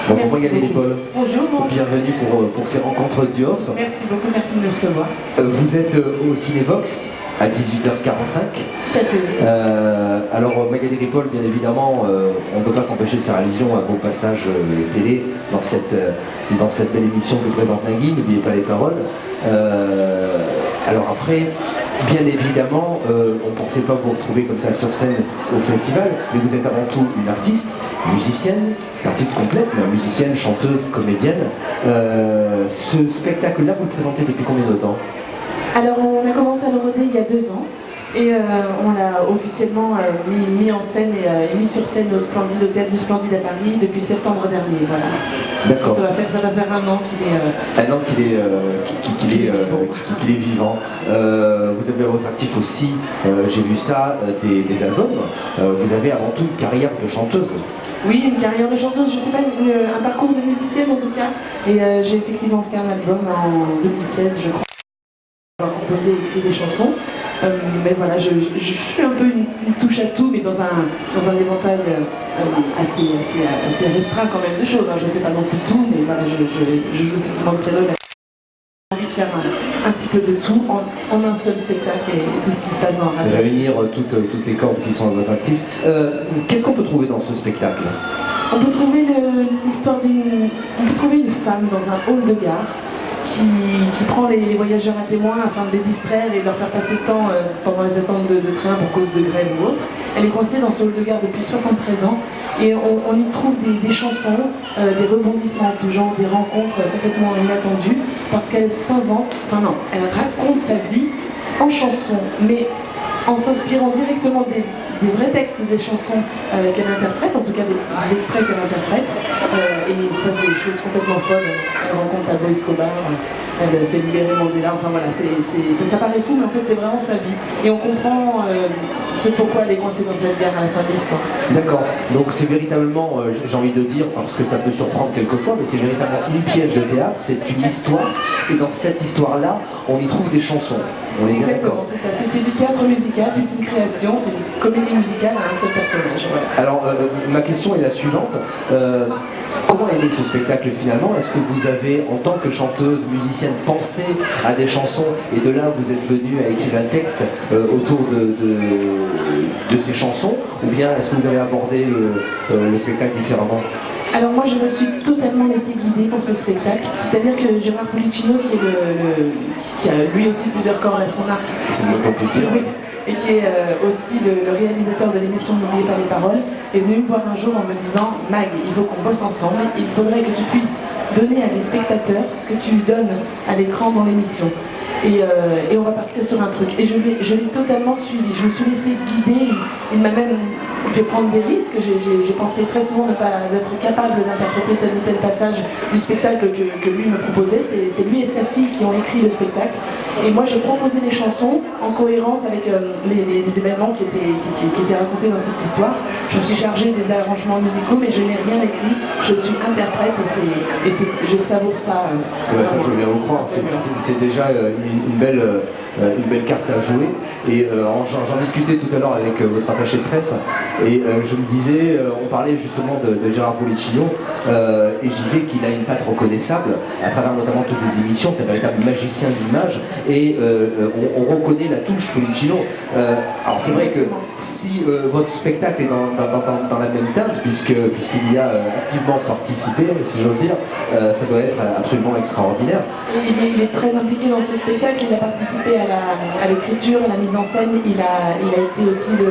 Bonjour Magali Ripoll. Bonjour. Bienvenue pour ces rencontres du Off. Merci beaucoup, merci de me recevoir. Vous êtes au Cinévox à 18h45. Tout à fait. Alors Magali Ripoll, bien évidemment, on ne peut pas s'empêcher de faire allusion à vos passages télé dans cette belle émission que présente Nagui, n'oubliez pas les paroles. Alors après, bien évidemment, on ne pensait pas vous retrouver comme ça sur scène au festival, mais vous êtes avant tout une artiste, musicienne, artiste complète, mais musicienne, chanteuse, comédienne. Ce spectacle-là, vous le présentez depuis combien de temps? Alors on a commencé à le roder il y a 2 ans et on l'a officiellement mis en scène et mis sur scène au Théâtre du Splendide à Paris depuis septembre dernier. Voilà. D'accord. Ça va faire 1 an qu'il est... Un an qu'il est vivant. Vous avez à votre actif aussi, j'ai vu ça, des albums. Vous avez avant tout une carrière de chanteuse. Oui, une carrière de chanteuse, je ne sais pas, un parcours de musicienne en tout cas. Et j'ai effectivement fait un album en 2016, je crois. Avoir composé et écrit des chansons. Mais voilà, je suis un peu une touche à tout, mais dans un éventail assez restreint quand même de choses. Je ne fais pas non plus tout, mais voilà, je joue effectivement le piano. J'ai envie de faire un petit peu de tout en un seul spectacle, et c'est ce qui se passe dans la radio. Réunir toutes les cordes qui sont à votre actif. Qu'est-ce qu'on peut trouver dans ce spectacle? On peut trouver l'histoire on peut trouver une femme dans un hall de gare qui prend les voyageurs à témoin afin de les distraire et de leur faire passer le temps pendant les attentes de train pour cause de grève ou autre. Elle est coincée dans ce hall de gare depuis 73 ans et on y trouve des chansons, des rebondissements en tout genre, des rencontres complètement inattendues parce qu'elle s'invente, elle raconte sa vie en chansons, mais en s'inspirant directement des vrais textes des chansons qu'elle interprète, en tout cas des extraits qu'elle interprète, et il se passe des choses complètement folles. Elle rencontre Pablo Escobar, elle fait libérer Mandela, enfin voilà, ça paraît fou, mais en fait c'est vraiment sa vie. Et on comprend ce pourquoi elle est coincée dans cette gare à la fin de l'histoire. D'accord, donc c'est véritablement, j'ai envie de dire, parce que ça peut surprendre quelquefois, mais c'est véritablement une pièce de théâtre, c'est une histoire, et dans cette histoire-là, on y trouve des chansons. Exactement, c'est ça. C'est du théâtre musical, c'est une création, c'est une comédie musicale à un seul personnage. Voilà. Alors, ma question est la suivante. Comment est né ce spectacle finalement? Est-ce que vous avez, en tant que chanteuse, musicienne, pensé à des chansons et de là vous êtes venu à écrire un texte autour de ces chansons? Ou bien est-ce que vous avez abordé le spectacle différemment? Alors moi je me suis totalement laissée guider pour ce spectacle, c'est-à-dire que Gérard Policino, qui a lui aussi plusieurs cordes à son arc, et qui est aussi le réalisateur de l'émission N'oubliez pas les paroles, est venu me voir un jour en me disant « Mag, il faut qu'on bosse ensemble, il faudrait que tu puisses donner à des spectateurs ce que tu donnes à l'écran dans l'émission. Et on va partir sur un truc. » Et je l'ai totalement suivi, je me suis laissée guider, il m'a même fait prendre des risques. J'ai pensé très souvent ne pas être capable d'interpréter tel ou tel passage du spectacle que lui me proposait. C'est lui et sa fille qui ont écrit le spectacle. Et moi j'ai proposé les chansons en cohérence avec les événements qui étaient racontés dans cette histoire. Je me suis chargée des arrangements musicaux, mais je n'ai rien écrit. Je suis interprète et je savoure ça. Ça je veux bien vous croire. C'est déjà une belle carte à jouer. Et j'en discutais tout à l'heure avec votre attaché de presse. Et je me disais, on parlait justement de Gérard Policino, et je disais qu'il a une patte reconnaissable à travers notamment toutes les émissions. C'est un véritable magicien d'image, et on reconnaît la touche Policino. Alors c'est vrai que si votre spectacle est dans la même teinte, puisqu'il y a activement participé, si j'ose dire, ça doit être absolument extraordinaire. Il est très impliqué dans ce spectacle, il a participé à l'écriture, à la mise en scène, il a été aussi le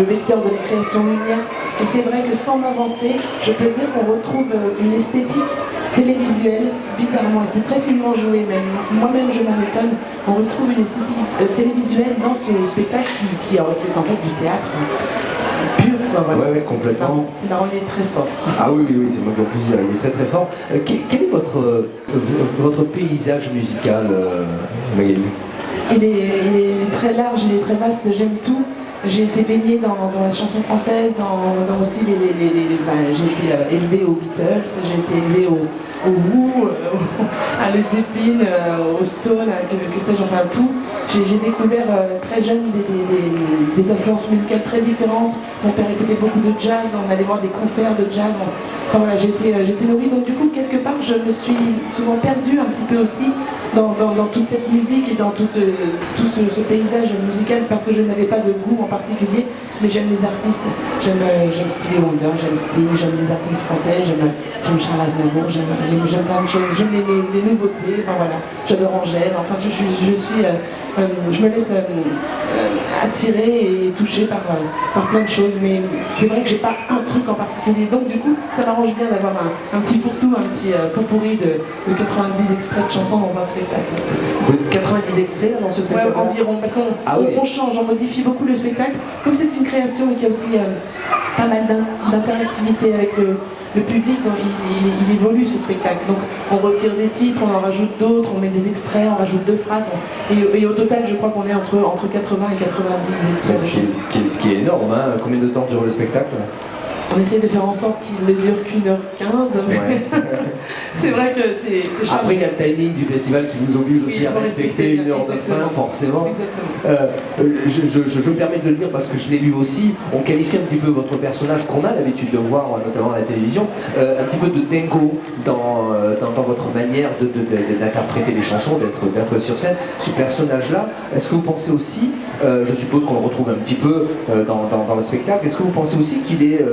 vecteur de la création lumière. Et c'est vrai que sans m'avancer, je peux dire qu'on retrouve une esthétique télévisuelle, bizarrement, et c'est très finement joué même. Moi-même je m'en étonne, on retrouve une esthétique télévisuelle dans ce spectacle qui est en fait du théâtre pur. Voilà. Ouais, complètement. C'est marrant, il est très fort. Ah oui, c'est moi qui ai plaisir, il est très très fort. Quel est votre paysage musical, Magali? Il est très large, il est très vaste, j'aime tout. j'ai été baignée dans la chanson française, dans aussi j'ai été élevée aux Beatles, j'ai été élevée au Who, à Led Zeppelin, au Stone, que sais-je, enfin tout. J'ai découvert très jeune des influences musicales très différentes. Mon père écoutait beaucoup de jazz, on allait voir des concerts de jazz. Enfin, voilà, j'ai été nourrie, donc du coup, quelque part, je me suis souvent perdue un petit peu aussi dans toute cette musique et dans tout ce paysage musical, parce que je n'avais pas de goût en particulier, mais j'aime les artistes. J'aime Stevie Wonder, j'aime Sting, j'aime les artistes français, j'aime Charles Aznavour, j'aime plein de choses, j'aime les nouveautés, enfin voilà, j'adore Angèle, enfin je me laisse attirer et toucher par plein de choses, mais c'est vrai que j'ai pas un truc en particulier, donc du coup ça m'arrange bien d'avoir un petit fourre-tout, un petit pot-pourri de 90 extraits de chansons dans un spectacle. 90 extraits là, dans ce spectacle? Ouais, environ, parce qu'on change, on modifie beaucoup le spectacle, comme c'est une création et qu'il y a aussi pas mal d'interactivité avec le public, il évolue ce spectacle. Donc on retire des titres, on en rajoute d'autres, on met des extraits, on rajoute 2 phrases. Et au total, je crois qu'on est entre 80 et 90 extraits. Ce qui est énorme, hein. Combien de temps dure le spectacle? On essaie de faire en sorte qu'il ne dure qu'1h15, mais ouais. C'est vrai que c'est chargé. Après, il y a le timing du festival qui nous oblige aussi à respecter une heure de fin, forcément. Je me permets de le dire parce que je l'ai lu aussi. On qualifie un petit peu votre personnage qu'on a l'habitude de voir, notamment à la télévision, un petit peu de dingo dans votre manière d'interpréter les chansons, d'être sur scène. Ce personnage-là, est-ce que vous pensez aussi, je suppose qu'on le retrouve un petit peu dans le spectacle, est-ce que vous pensez aussi qu'il est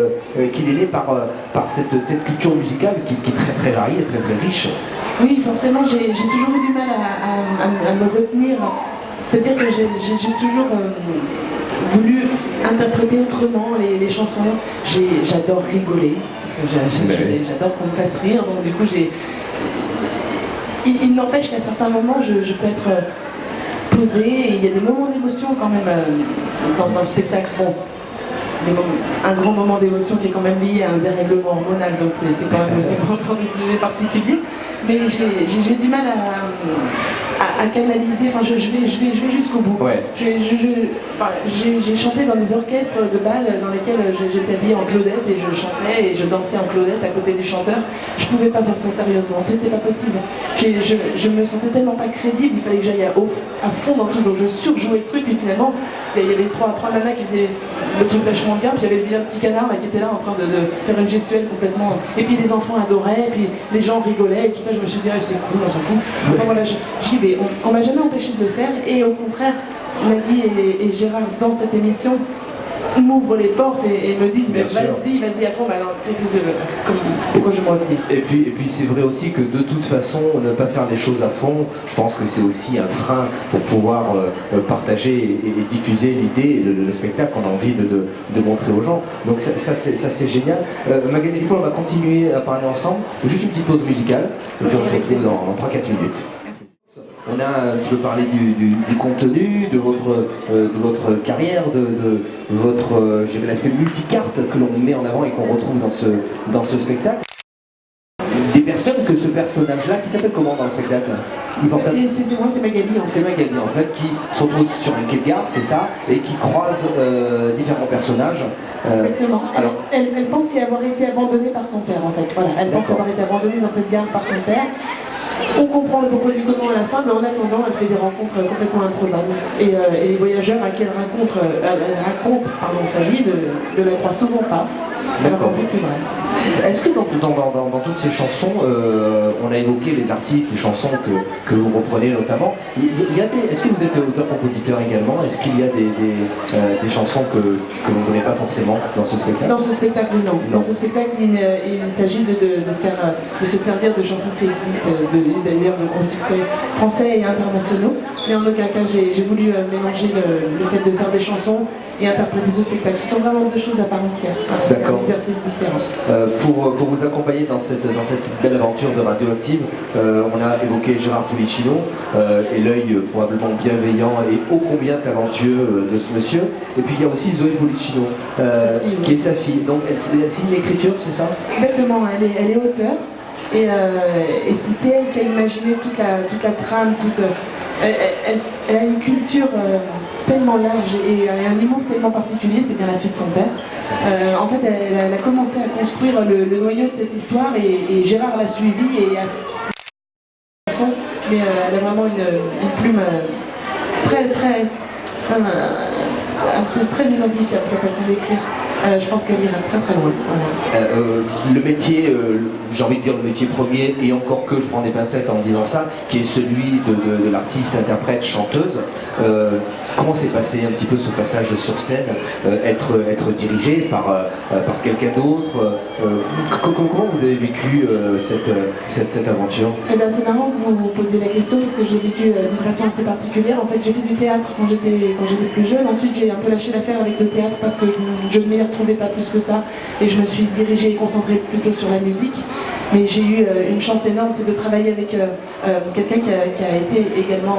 né par cette culture musicale qui est très très variée, très très riche? Oui, forcément, j'ai toujours eu du mal à me retenir. C'est-à-dire que j'ai toujours voulu interpréter autrement les chansons. J'adore rigoler, parce que j'adore qu'on me fasse rire, donc du coup il n'empêche qu'à certains moments je peux être posée, et il y a des moments d'émotion quand même dans le spectacle. Bon, un grand moment d'émotion qui est quand même lié à un dérèglement hormonal, donc c'est quand même aussi encore des sujets particuliers, mais j'ai du mal à canaliser, enfin je vais jusqu'au bout. Ouais. J'ai chanté dans des orchestres de bal dans lesquels j'étais habillée en Claudette et je chantais et je dansais en Claudette à côté du chanteur. Je pouvais pas faire ça sérieusement, c'était pas possible. Je me sentais tellement pas crédible, il fallait que j'aille à fond dans tout, donc je surjouais le truc, et finalement il y avait trois nanas qui faisaient le truc vachement bien, puis il y avait le vilain petit canard là, qui était là en train de faire une gestuelle complètement, et puis les enfants adoraient, et puis les gens rigolaient et tout ça. Je me suis dit c'est cool, on s'en fout. Enfin voilà, j'y vais. On m'a jamais empêché de le faire, et au contraire Nagui et Gérard dans cette émission m'ouvrent les portes et me disent vas-y à fond, mais alors pourquoi je me retenir? Et puis c'est vrai aussi que de toute façon, ne pas faire les choses à fond, je pense que c'est aussi un frein pour pouvoir partager et diffuser l'idée, le spectacle qu'on a envie de montrer aux gens. Donc ça c'est génial. Magali et Paul, on va continuer à parler ensemble. Juste une petite pause musicale, et puis on se retrouve dans 3-4 minutes. On a un petit peu parlé du contenu, de votre carrière, de votre l'aspect multicarte que l'on met en avant et qu'on retrouve dans ce spectacle. Des personnes que ce personnage-là, qui s'appelle comment dans le spectacle? C'est moi, c'est Magali. C'est Magali en fait, qui se retrouve sur un quai de gare, c'est ça, et qui croise différents personnages. Exactement. Alors, elle pense y avoir été abandonnée par son père en fait. Voilà, elle pense avoir été abandonnée dans cette gare par son père. On comprend le pourquoi du comment à la fin, mais en attendant, elle fait des rencontres complètement improbables. Et les voyageurs à qui elle raconte sa vie ne la croient souvent pas. Alors en fait, c'est vrai. Est-ce que dans toutes ces chansons, on a évoqué les artistes, les chansons que vous reprenez notamment, est-ce que vous êtes auteur-compositeur également? Est-ce qu'il y a des chansons que l'on ne connaît pas forcément dans ce spectacle? Dans ce spectacle, non. Dans ce spectacle, il s'agit de se servir de chansons qui existent, d'ailleurs de gros succès français et internationaux. Mais en aucun cas, j'ai voulu mélanger le fait de faire des chansons et interpréter ce spectacle. Ce sont vraiment deux choses à part entière. Voilà, c'est un exercice différent. Pour vous accompagner dans cette belle aventure de Radioactive, on a évoqué Gérard Pulicino et l'œil probablement bienveillant et ô combien talentueux de ce monsieur. Et puis il y a aussi Zoé Pulicino, qui est sa fille. Donc elle signe l'écriture, c'est ça? Exactement, elle est auteure. Et c'est elle qui a imaginé toute la trame, elle a une culture tellement large et un humour tellement particulier, c'est bien la fille de son père. En fait, elle a commencé à construire le noyau de cette histoire et Gérard l'a suivi et a fait mais elle a vraiment une plume c'est très identifiable sa façon d'écrire. Je pense qu'elle ira très très loin. Voilà. Le métier, j'ai envie de dire le métier premier, et encore que je prends des pincettes en disant ça, qui est celui de l'artiste, interprète, chanteuse. Comment s'est passé un petit peu ce passage sur scène, être dirigé par quelqu'un d'autre comment vous avez vécu cette aventure? Eh ben, c'est marrant que vous posiez la question parce que j'ai vécu d'une façon assez particulière. En fait, j'ai fait du théâtre quand j'étais plus jeune. Ensuite, j'ai un peu lâché l'affaire avec le théâtre parce que je ne m'y retrouvais pas plus que ça et je me suis dirigée et concentrée plutôt sur la musique. Mais j'ai eu une chance énorme, c'est de travailler avec quelqu'un qui a été également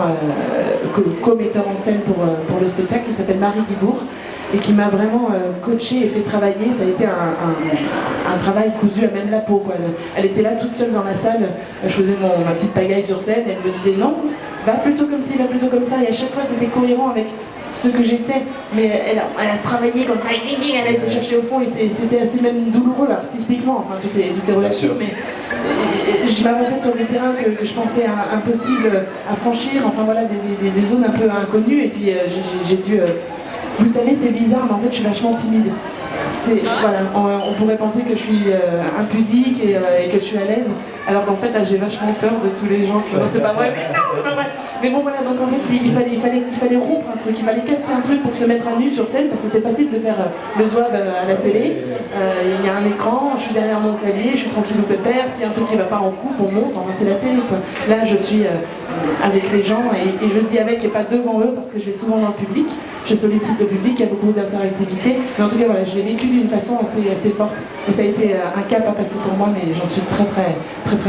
co-metteur en scène pour le spectacle, qui s'appelle Marie Guibourg, et qui m'a vraiment coachée et fait travailler. Ça a été un travail cousu à même la peau, quoi. Elle était là toute seule dans la salle, je faisais ma petite pagaille sur scène, et elle me disait non, va plutôt comme ci, va plutôt comme ça, et à chaque fois c'était cohérent avec ce que j'étais, mais elle a travaillé comme ça, elle a été chercher au fond, et c'était assez même douloureux artistiquement, enfin tout est relatif, mais je m'avançais sur des terrains que je pensais impossibles à franchir, enfin voilà, des zones un peu inconnues, et puis j'ai dû... Vous savez, c'est bizarre, mais en fait je suis vachement timide. Voilà, on pourrait penser que je suis impudique et que je suis à l'aise, alors qu'en fait là j'ai vachement peur de tous les gens qui... Non, c'est pas vrai, c'est pas vrai. Mais bon voilà, donc en fait il fallait rompre un truc, il fallait casser un truc pour se mettre à nu sur scène, parce que c'est facile de faire le zouave à la télé. Il y a un écran, je suis derrière mon clavier, je suis tranquille au pépère, s'il y a un truc qui va pas en coupe, on monte, enfin c'est la télé quoi. Là je suis avec les gens et je dis avec et pas devant eux parce que je vais souvent dans le public, je sollicite le public, il y a beaucoup d'interactivité, mais en tout cas voilà, je l'ai vécu d'une façon assez forte et ça a été un cap à passer pour moi, mais j'en suis très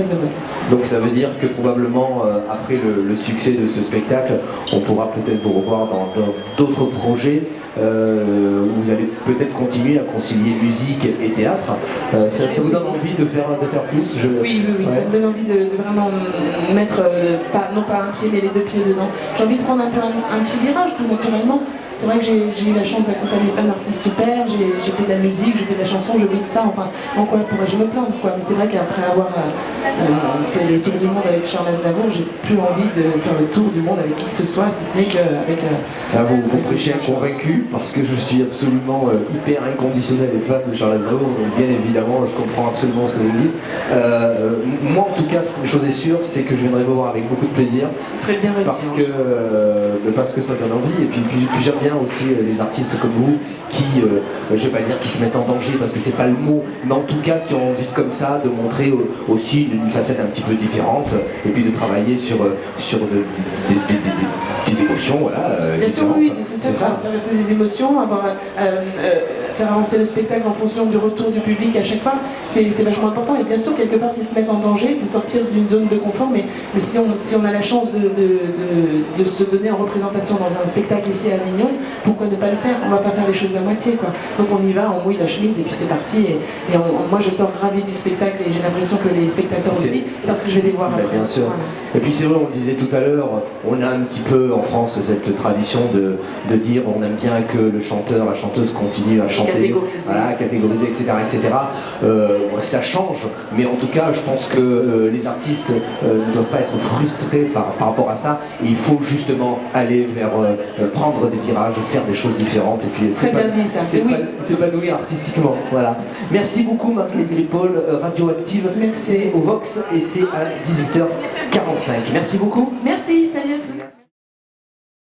heureuse. Donc ça veut dire que probablement après le succès de ce spectacle, on pourra peut-être vous revoir dans d'autres projets où vous allez peut-être continuer à concilier musique et théâtre. Ça vous donne envie de faire plus? Oui, ouais. Ça me donne envie de vraiment mettre, non pas un pied mais les deux pieds dedans. J'ai envie de prendre un peu un petit virage tout naturellement. C'est vrai que j'ai eu la chance d'accompagner plein d'artistes super, j'ai fait de la musique, j'ai fait de la chanson, je vis de ça, enfin, en quoi pourrais-je me plaindre quoi. Mais c'est vrai qu'après avoir fait le tour du monde avec Charles Aznavour, j'ai plus envie de faire le tour du monde avec qui que ce soit, si ce n'est qu'avec... Vous prêchez un convaincu, parce que je suis absolument hyper inconditionnel et fan de Charles Aznavour, donc bien évidemment je comprends absolument ce que vous me dites. Moi en tout cas, une chose est sûre, c'est que je viendrai vous voir avec beaucoup de plaisir. Ce serait bien réussi. Parce que ça donne envie, et puis j'aime bien aussi les artistes comme vous qui, je vais pas dire qui se mettent en danger parce que c'est pas le mot, mais en tout cas qui ont envie comme ça de montrer aussi une facette un petit peu différente et puis de travailler sur des émotions, voilà. Bien sûr, oui, c'est ça. Intéresser des émotions, faire avancer le spectacle en fonction du retour du public à chaque fois, c'est vachement important. Et bien sûr, quelque part, c'est se mettre en danger, c'est sortir d'une zone de confort, mais si on a la chance de se donner en représentation dans un spectacle ici à Avignon, pourquoi ne pas le faire? On va pas faire les choses à moitié, quoi. Donc on y va, on mouille la chemise et puis c'est parti. Et moi, je sors ravie du spectacle et j'ai l'impression que les spectateurs aussi, parce que je vais les voir après. Bien sûr. Voilà. Et puis c'est vrai, on le disait tout à l'heure, on a un petit peu en France cette tradition de dire on aime bien que le chanteur, la chanteuse continue à chanter, catégoriser, etc. Ça change, mais en tout cas, je pense que les artistes ne doivent pas être frustrés par rapport à ça. Et il faut justement aller vers prendre des virages, faire des choses différentes et puis s'épanouir artistiquement. Voilà. Merci beaucoup Marguerite Ripoll, Radioactive. C'est au Vox et c'est à 18h45. Merci beaucoup. Merci.